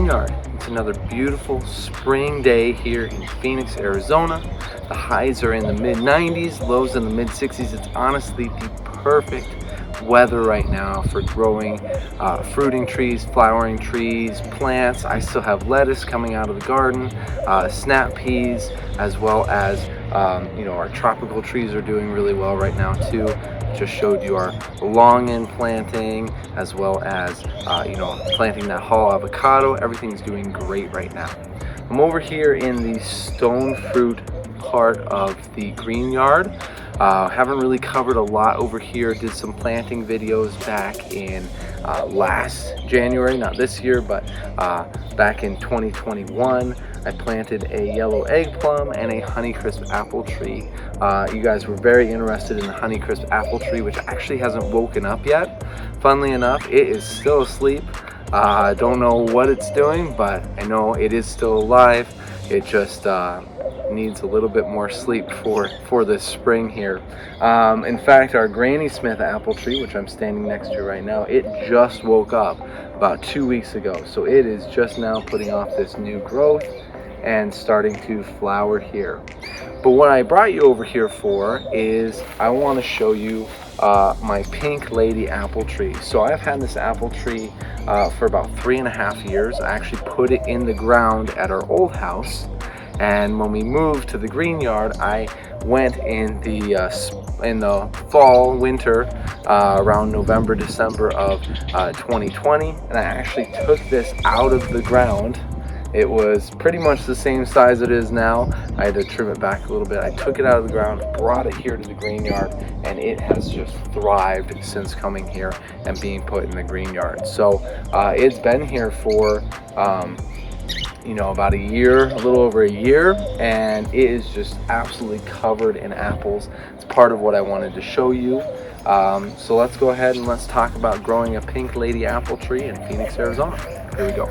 Yard. It's another beautiful spring day here in Phoenix, Arizona. The highs are in the mid 90s, lows in the mid 60s. It's honestly the perfect weather right now for growing fruiting trees, flowering trees, plants. I still have lettuce coming out of the garden, snap peas, as well as our tropical trees are doing really well right now too. Just showed you our long end planting, as well as planting that whole avocado. Everything's doing great right now. I'm over here in the stone fruit part of the green yard. Haven't really covered a lot over here. Did some planting videos back in last January, not this year, but back in 2021. I planted a yellow egg plum and a Honeycrisp apple tree. You guys were very interested in the Honeycrisp apple tree, which actually hasn't woken up yet. Funnily enough, it is still asleep. I don't know what it's doing, but I know it is still alive. It just needs a little bit more sleep for this spring here. In fact, our Granny Smith apple tree, which I'm standing next to right now, it just woke up about 2 weeks ago. So it is just now putting off this new growth and starting to flower here. But what I brought you over here for is I want to show you my Pink Lady apple tree. So I've had this apple tree for about 3.5 years. I actually put it in the ground at our old house, and when we moved to the green yard, I went in the fall, winter, around November, December of 2020, and I actually took this out of the ground. It was pretty much the same size it is now. I had to trim it back a little bit. I took it out of the ground, brought it here to the green yard, and it has just thrived since coming here and being put in the green yard. So it's been here for about a year, a little over a year, and it is just absolutely covered in apples. It's part of what I wanted to show you. So let's go ahead and let's talk about growing a Pink Lady apple tree in Phoenix, Arizona. Here we go.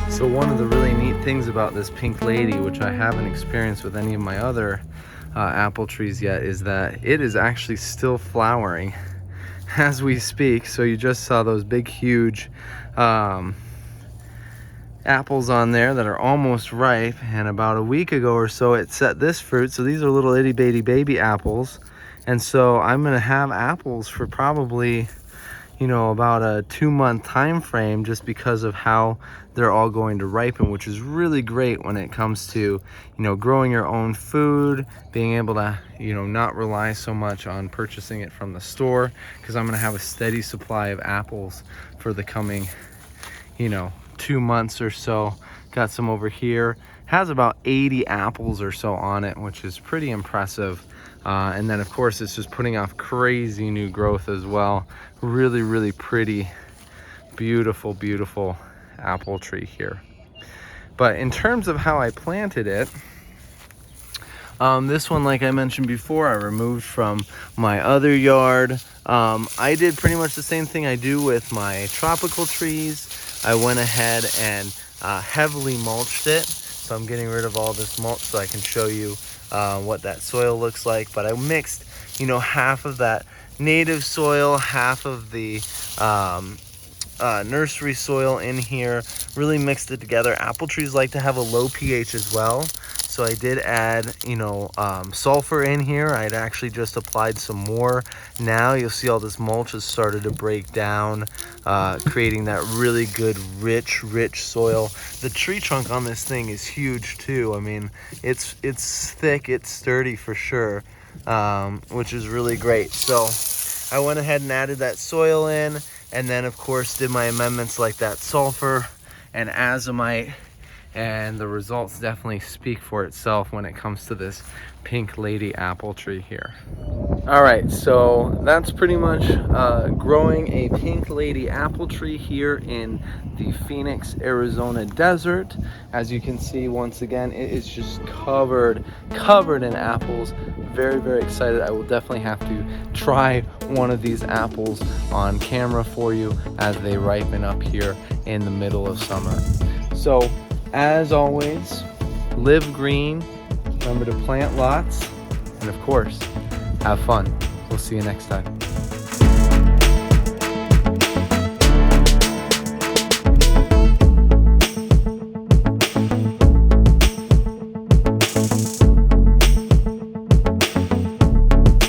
So one of the really neat things about this Pink Lady, which I haven't experienced with any of my other apple trees yet, is that it is actually still flowering as we speak. So you just saw those big, huge apples on there that are almost ripe, and about a week ago or so it set this fruit. So these are little itty bitty baby apples, and so I'm gonna have apples for probably about a 2-month time frame, just because of how they're all going to ripen, which is really great when it comes to growing your own food, being able to not rely so much on purchasing it from the store, because I'm going to have a steady supply of apples for the coming 2 months or so. Got some over here, has about 80 apples or so on it, which is pretty impressive. And then of course it's just putting off crazy new growth as well. Really, really pretty, beautiful, beautiful apple tree here. But in terms of how I planted it, this one, like I mentioned before, I removed from my other yard. I did pretty much the same thing I do with my tropical trees. I went ahead and heavily mulched it. So I'm getting rid of all this mulch so I can show you what that soil looks like. But I mixed half of that native soil, half of the nursery soil in here, really mixed it together. Apple trees like to have a low pH as well, so I did add sulfur in here. I'd actually just applied some more. Now you'll see all this mulch has started to break down, creating that really good rich soil. The tree trunk on this thing is huge too. I mean, it's thick, it's sturdy for sure, which is really great. So I went ahead and added that soil in, and then of course did my amendments like that sulfur and azomite, and the results definitely speak for itself when it comes to this Pink Lady apple tree here. All right, so that's pretty much growing a Pink Lady apple tree here in the Phoenix, Arizona desert. As you can see, once again, it is just covered in apples. Very, very excited. I will definitely have to try one of these apples on camera for you as they ripen up here in the middle of summer. So, as always, live green, remember to plant lots, and of course, have fun. We'll see you next time.